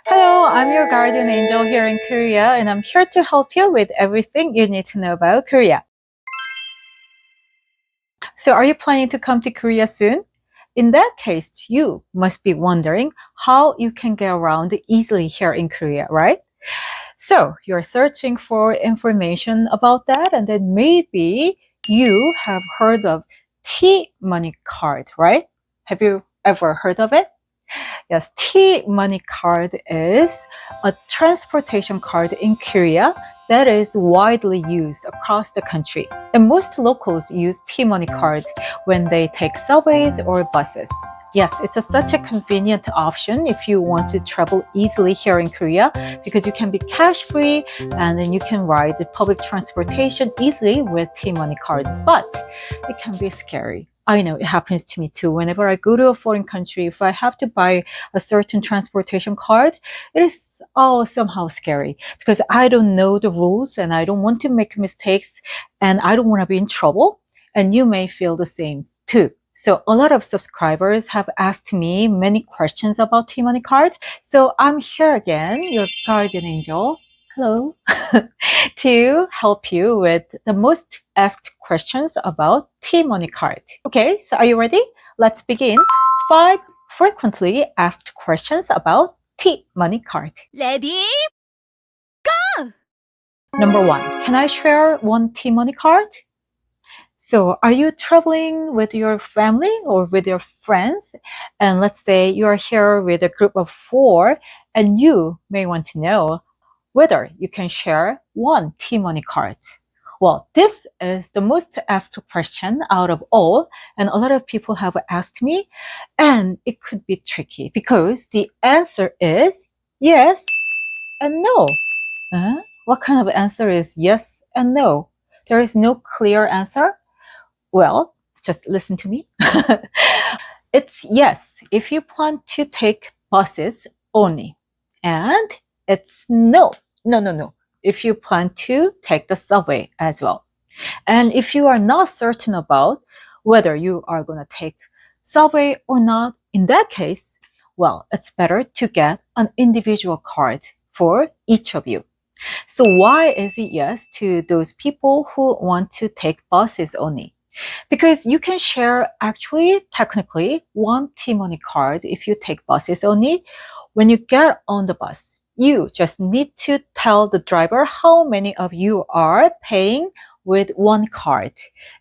Hello, I'm your guardian angel here in Korea, and I'm here to help you with everything you need to know about Korea. So, are you planning to come to Korea soon? In that case, you must be wondering how you can get around easily here in Korea, right? So, you're searching for information about that, and then maybe you have heard of T-money card, right? Have you ever heard of it? Yes, T-money card is a transportation card in Korea that is widely used across the country. And most locals use T-money card when they take subways or buses. Yes, it's such a convenient option if you want to travel easily here in Korea because you can be cash free and then you can ride the public transportation easily with T-money card. But it can be scary. I know it happens to me too. Whenever I go to a foreign country, if I have to buy a certain transportation card, it is somehow scary because I don't know the rules and I don't want to make mistakes and I don't want to be in trouble. And you may feel the same too. So a lot of subscribers have asked me many questions about T-Money card. So I'm here again, your guardian angel. Hello. To help you with the most asked questions about T-Money card. Okay, so are you ready? Let's begin. 5 frequently asked questions about T-Money card. 레디 Number 1, can I share one T-Money card? So are you traveling with your family or with your friends? And let's say you are here with a group of 4 and you may want to know whether you can share one T-Money card. Well, this is the most asked question out of all, and a lot of people have asked me, and it could be tricky because the answer is yes and no. What kind of answer is yes and no? There is no clear answer. Well, just listen to me. It's yes if you plan to take buses only, and it's no if you plan to take the subway as well. And if you are not certain about whether you are going to take subway or not, in that case, well, it's better to get an individual card for each of you. So why is it yes to those people who want to take buses only? Because you can share actually technically one T-Money card if you take buses only. When you get on the bus, you just need to tell the driver how many of you are paying with one card.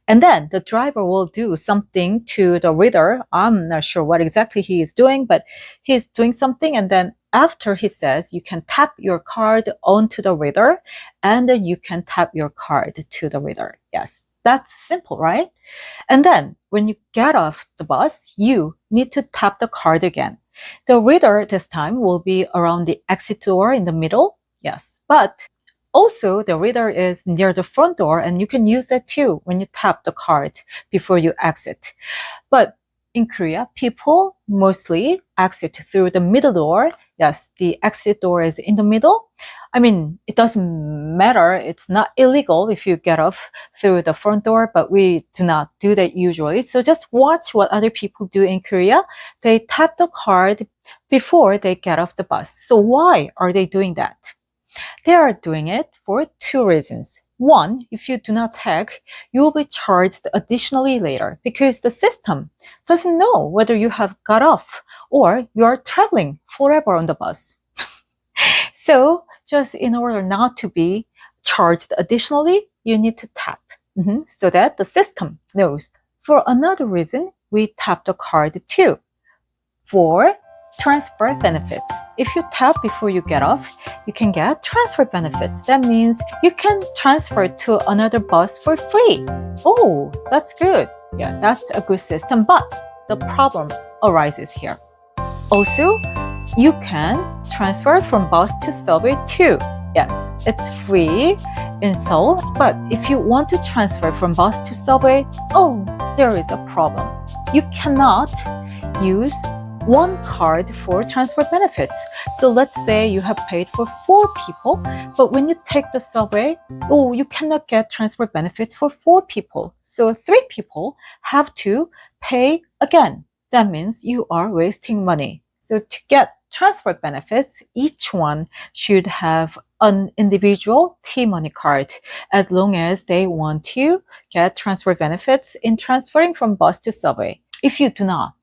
And then the driver will do something to the reader. I'm not sure what exactly he is doing, but he's doing something. And then after he says, you can tap your card onto the reader, and then you can tap your card to the reader. Yes, that's simple, right? And then when you get off the bus, you need to tap the card again. The reader this time will be around the exit door in the middle. Yes, but also the reader is near the front door and you can use it too when you tap the card before you exit. But in Korea, people mostly exit through the middle door. Yes, the exit door is in the middle. I mean, it doesn't matter. It's not illegal if you get off through the front door, but we do not do that usually. So just watch what other people do in Korea. They tap the card before they get off the bus. So why are they doing that? They are doing it for 2 reasons. One, if you do not tag, you will be charged additionally later because the system doesn't know whether you have got off or you are traveling forever on the bus. So just in order not to be charged additionally, you need to tap so that the system knows. For another reason, we tap the card too. For transfer benefits. If you tap before you get off, you can get transfer benefits. That means you can transfer to another bus for free. Oh, that's good. Yeah, that's a good system. But the problem arises here. Also, you can transfer from bus to subway too. Yes, it's free in Seoul, but if you want to transfer from bus to subway, there is a problem. You cannot use one card for transfer benefits. So let's say you have paid for 4 people, but when you take the subway, you cannot get transfer benefits for 4 people. So 3 people have to pay again. That means you are wasting money. So to get transport benefits, each one should have an individual T-money card as long as they want to get transport benefits in transferring from bus to subway. If you do not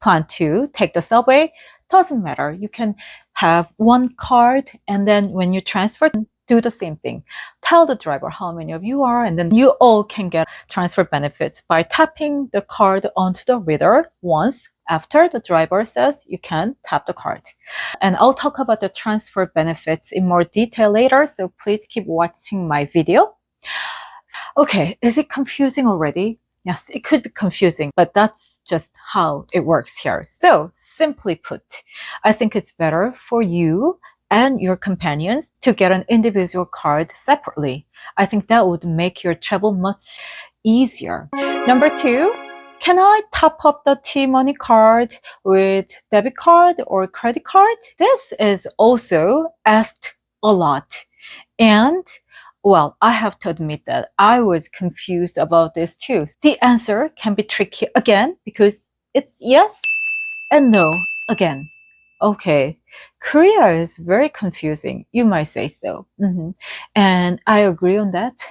plan to take the subway, doesn't matter. You can have one card, and then when you transfer, do the same thing. Tell the driver how many of you are, and then you all can get transfer benefits by tapping the card onto the reader once. After the driver says you can tap the card. And I'll talk about the transfer benefits in more detail later, so please keep watching my video. Okay, is it confusing already? Yes, it could be confusing, but that's just how it works here. So, simply put, I think it's better for you and your companions to get an individual card separately. I think that would make your travel much easier. Number 2, can I top up the T-money card with debit card or credit card? This is also asked a lot. And well, I have to admit that I was confused about this too. The answer can be tricky again because it's yes and no again. Okay, Korea is very confusing. You might say so. And I agree on that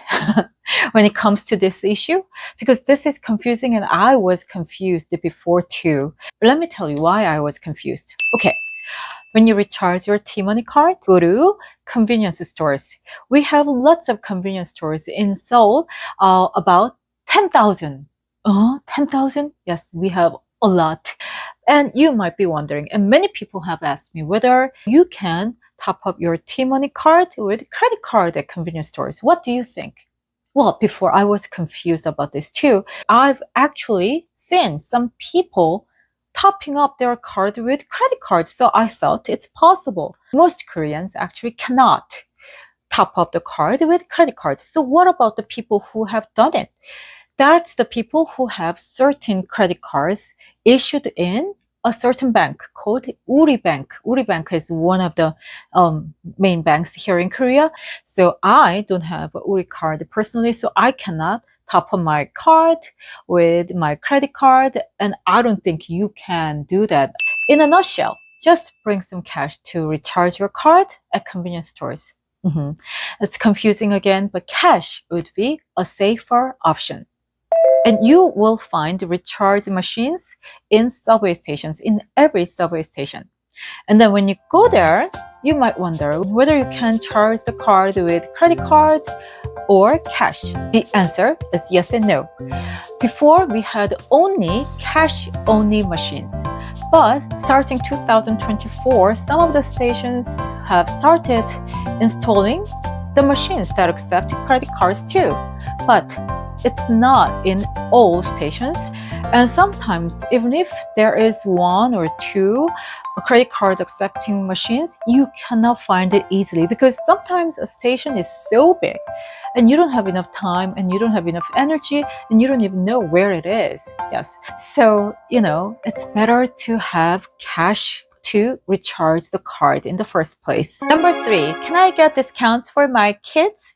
when it comes to this issue because this is confusing and I was confused before too. Let me tell you why I was confused. Okay. When you recharge your T-money card, go to convenience stores. We have lots of convenience stores in Seoul, about 10,000. 10,000? Yes, we have a lot. And you might be wondering, and many people have asked me whether you can top up your T-money card with credit card at convenience stores. What do you think? Well, before I was confused about this too. I've actually seen some people topping up their card with credit cards. So I thought it's possible. Most Koreans actually cannot top up the card with credit cards. So what about the people who have done it? That's the people who have certain credit cards issued in a certain bank called Uri Bank. Uri Bank is one of the main banks here in Korea. So I don't have a Uri card personally, so I cannot top up my card with my credit card, and I don't think you can do that. In a nutshell, just bring some cash to recharge your card at convenience stores. It's confusing again, but cash would be a safer option. And you will find recharge machines in subway stations, in every subway station. And then when you go there, you might wonder whether you can charge the card with credit card or cash. The answer is yes and no. Before, we had only cash-only machines. But starting 2024, some of the stations have started installing the machines that accept credit cards too. But it's not in all stations. And sometimes, even if there is one or two credit card accepting machines, you cannot find it easily because sometimes a station is so big and you don't have enough time and you don't have enough energy and you don't even know where it is. Yes. So, it's better to have cash to recharge the card in the first place. Number 3, can I get discounts for my kids?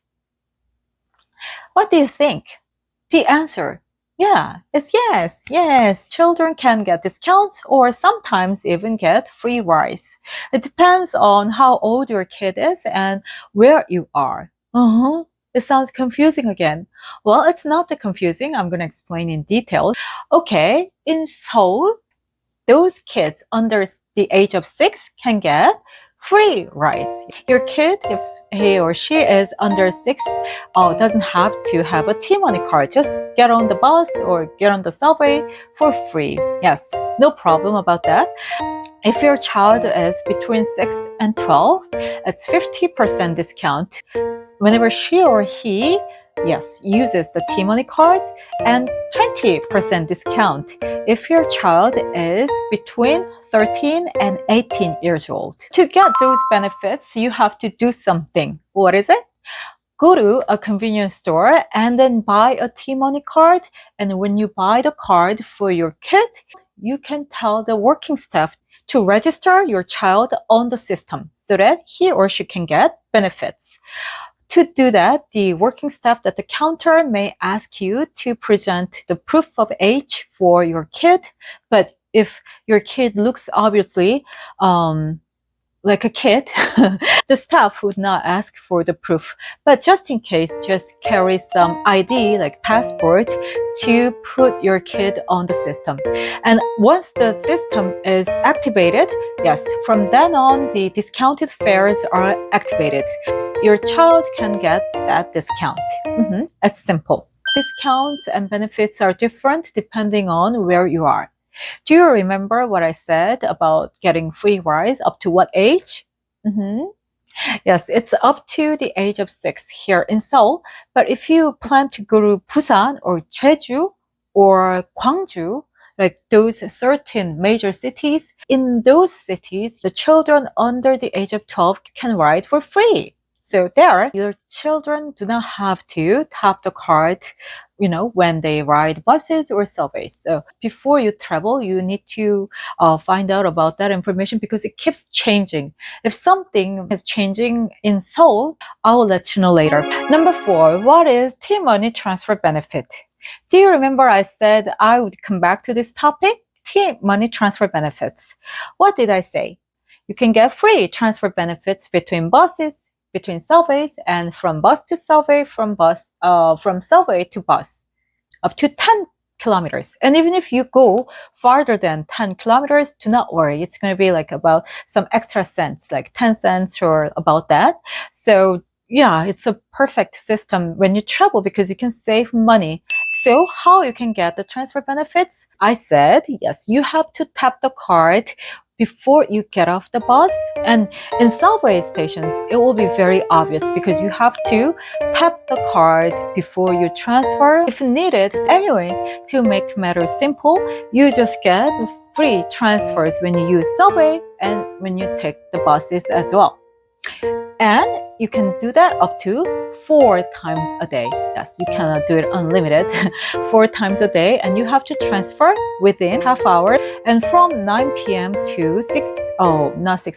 What do you think? The answer, is yes. Yes, children can get discounts or sometimes even get free rides. It depends on how old your kid is and where you are. It sounds confusing again. Well, it's not that confusing. I'm going to explain in detail. Okay, in Seoul, those kids under the age of 6 can get free rides. Your kid, if he or she is under 6, doesn't have to have a T-money card. Just get on the bus or get on the subway for free. Yes, no problem about that. If your child is between 6 and 12, it's 50% discount whenever she or he uses the T-money card, and 20% discount if your child is between 13 and 18 years old. To get those benefits, you have to do something. What is it? Go to a convenience store and then buy a T-money card. And when you buy the card for your kid, you can tell the working staff to register your child on the system so that he or she can get benefits. To do that, the working staff at the counter may ask you to present the proof of age for your kid. But if your kid looks obviously like a kid, the staff would not ask for the proof. But just in case, just carry some ID like passport to put your kid on the system. And once the system is activated, yes, from then on, the discounted fares are activated. Your child can get that discount. It's simple. Discounts and benefits are different depending on where you are. Do you remember what I said about getting free rides up to what age? Yes, it's up to the age of 6 here in Seoul. But if you plan to go to Busan or Jeju or Gwangju, like those certain major cities, in those cities, the children under the age of 12 can ride for free. So there, your children do not have to tap the card, when they ride buses or subways. So before you travel, you need to find out about that information because it keeps changing. If something is changing in Seoul, I will let you know later. Number 4, what is T-money transfer benefit? Do you remember I said I would come back to this topic? T-money transfer benefits. What did I say? You can get free transfer benefits between buses, between subways, and from bus to subway, from subway to bus, up to 10 kilometers. And even if you go farther than 10 kilometers, do not worry. It's going to be like about some extra cents, like 10 cents or about that. So yeah, it's a perfect system when you travel because you can save money. So how you can get the transfer benefits? I said, yes, you have to tap the card before you get off the bus. And in subway stations, it will be very obvious because you have to tap the card before you transfer if needed. Anyway, to make matters simple, you just get free transfers when you use subway and when you take the buses as well. And you can do that up to 4 times a day. Yes, you cannot do it unlimited. 4 times a day, and you have to transfer within half hour. And from 9 p.m. to 6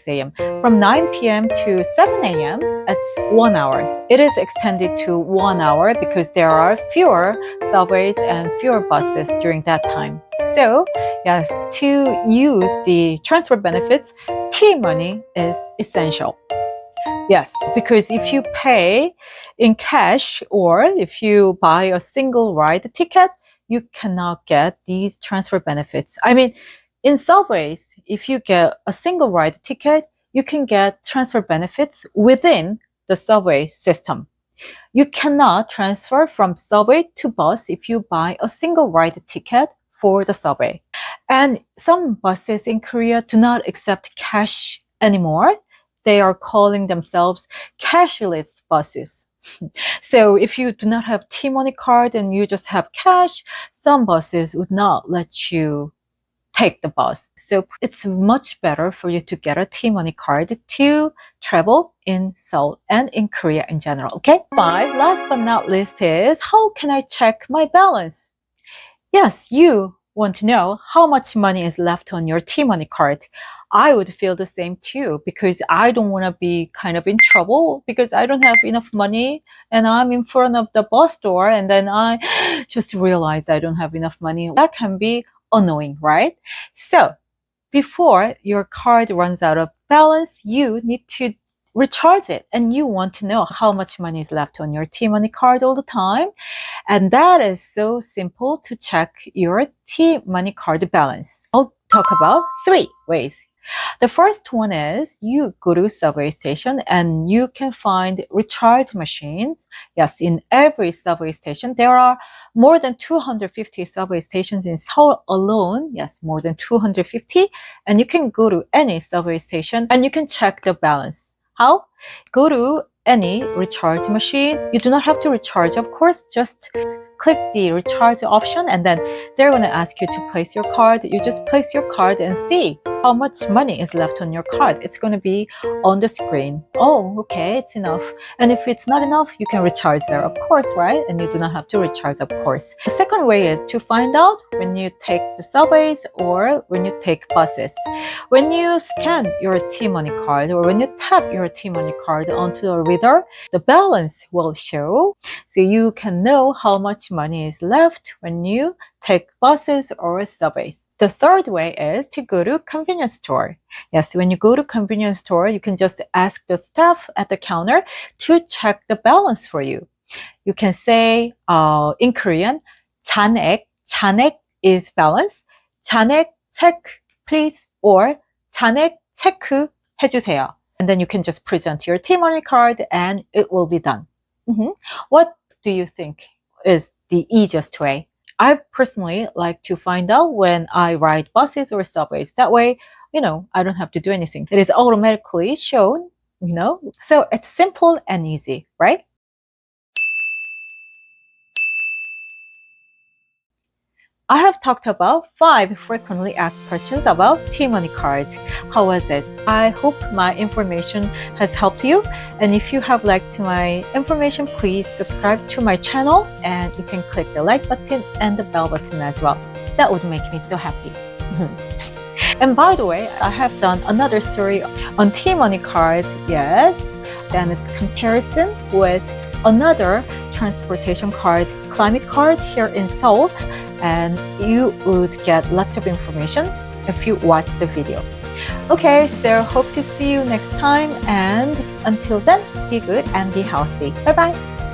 a.m. From 9 p.m. to 7 a.m., it's 1 hour. It is extended to 1 hour because there are fewer subways and fewer buses during that time. So, yes, to use the transfer benefits, T-money is essential. Yes, because if you pay in cash or if you buy a single ride ticket, you cannot get these transfer benefits. I mean, in subways, if you get a single ride ticket, you can get transfer benefits within the subway system. You cannot transfer from subway to bus if you buy a single ride ticket for the subway. And some buses in Korea do not accept cash anymore. They are calling themselves cashless buses. So if you do not have T-money card and you just have cash, some buses would not let you take the bus. So it's much better for you to get a T-money card to travel in Seoul and in Korea in general. Okay? 5, last but not least is, how can I check my balance? Yes, you want to know how much money is left on your T-money card. I would feel the same too because I don't want to be kind of in trouble because I don't have enough money and I'm in front of the bus door and then I just realize I don't have enough money. That can be annoying, right? So before your card runs out of balance, you need to recharge it and you want to know how much money is left on your T-money card all the time. And that is so simple to check your T-money card balance. I'll talk about 3 ways. The first one is you go to subway station and you can find recharge machines. Yes, in every subway station, there are more than 250 subway stations in Seoul alone. Yes, more than 250. And you can go to any subway station and you can check the balance. How? Go to any recharge machine. You do not have to recharge, of course, just click the recharge option and then they're going to ask you to place your card. You just place your card and see how much money is left on your card. It's going to be on the screen. Oh, okay, it's enough. And if it's not enough, you can recharge there, of course, right? And you do not have to recharge, of course. The second way is to find out when you take the subways or when you take buses. When you scan your T-money card or when you tap your T-money card onto the reader, the balance will show. So you can know how much money is left when you take buses or subways. The third way is to go to convenience store. Yes, when you go to convenience store, you can just ask the staff at the counter to check the balance for you. You can say in Korean, 잔액. 잔액 is balance. 잔액 check please or 잔액 체크 해주세요. And then you can just present your T-money card and it will be done. What do you think is the easiest way? I personally like to find out when I ride buses or subways. That way, I don't have to do anything. It is automatically shown, So it's simple and easy, right? I have talked about 5 frequently asked questions about T-money cards. How was it? I hope my information has helped you. And if you have liked my information, please subscribe to my channel and you can click the like button and the bell button as well. That would make me so happy. And by the way, I have done another story on T-money card, yes, and its comparison with another transportation card, climate card here in Seoul. And you would get lots of information if you watch the video. Okay, so hope to see you next time, and until then, be good and be healthy. Bye bye.